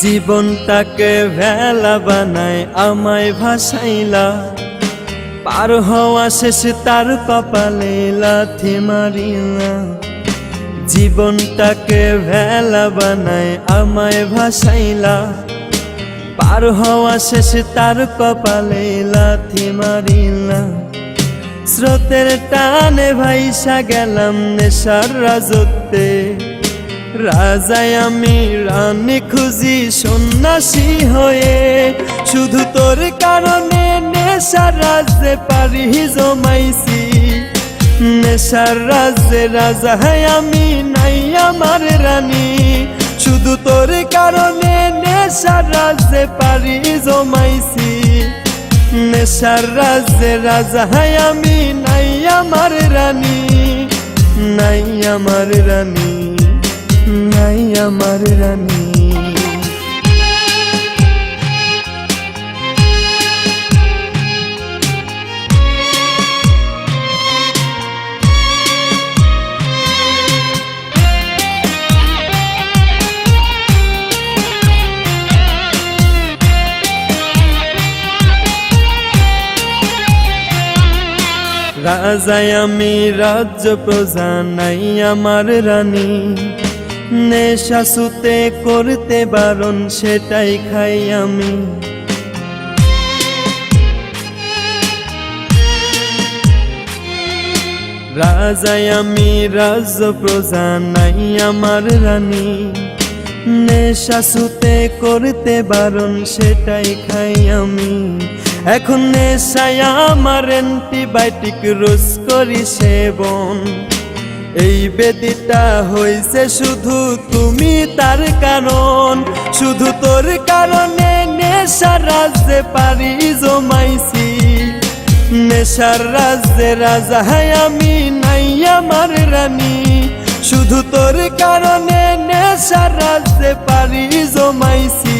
জীবনটাকে ভেলা বানায় আমায় ভাসাইলা, পার হওয়া শেষ তার কপালে লাথি মারিলা। জীবনটাকে ভেলা বানায় আমায় ভাসাইলা, পার হওয়া শেষ তার কপালে লাথি মারিলা। স্রোতের টানে ভাইসা গেলাম নেশার রাজত্বে, রাজায় আমি রানী খুঁজি সন্ন্যাসী হয়ে। শুধু তোর কারণে নেশার রাজ্যে পারি জমাইছি, নেশার রাজ্যে রাজা আমি নাই আমার রানী। শুধু তোর কারণে নেশার রাজ্যে পারি জমাইছি, নেশার রাজ্যে রাজা আমি নাই আমার রানী, নাই আমার রানী, নাই আমার রানী। রাজায় আমি রাজ্য প্রজা নাই আমার রানী, নেশা সুতে করতে বারণ সেটাই খাই আমি। রাজায় আমি রাজ্য প্রজা নাই আমার রানী, নেশা সুতে করতে বারণ সেটাই খাই আমি। এখন নেশায় আমার অ্যান্টিবায়োটিক রোজ করি সেবন, এই বেদিটা হইছে শুধু তুমি তার কারণ। শুধু তোর কারণে নেশার রাজ্যে পারি জমাইছি, নেশার রাজ্যে রাজা আমি নাই আমার রানী। শুধু তোর কারণে নেশার রাজ্যে পারি জমাইছি,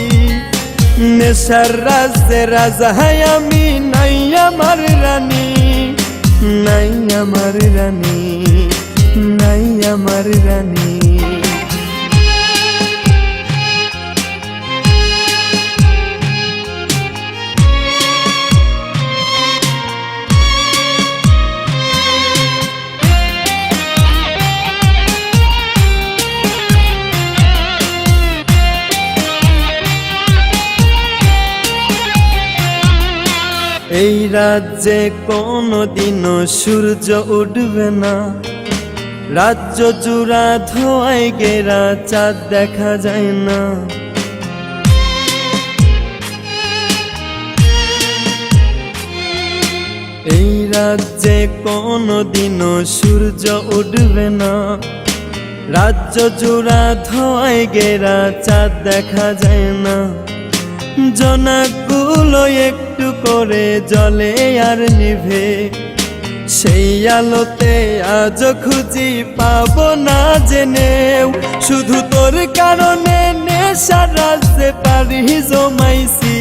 নেশার রাজ্যে রাজা আমি নাই আমার রানী, নাই আমার রানী, নাই আমার রানী। এই রাজ্যে কোনোদিনও সূর্য উঠবে না, রাজ্য জুড়া ধোঁয়ায় ঘেরা চাঁদ দেখা যায় না। এই রাজ্যে কোনোদিনও সূর্য উঠবে না, রাজ্য জুড়া ধোঁয়ায় ঘেরা চাঁদ দেখা যায় না। জোনাকগুলো একটু করে জ্বলে আর নিভে, সেই আলোতে আজ খুঁজি পাবো না জেনেও। শুধু তোর কারণে নেশার রাজ্যে পারি জমাইছি,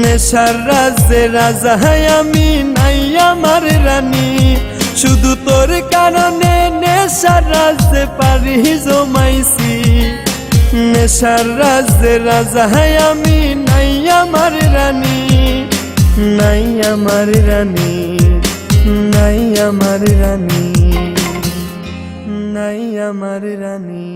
নেশার রাজ্যে রাজা আমি নাই আমার রানী। শুধু তোর কারণে নেশার রাজ্যে পারি জমাইছি, নেশার রাজ্যে রাজা আমি নাই আমার রানী, নাই আমার রানী, নাই আমার রানী, নাই আমার রানী।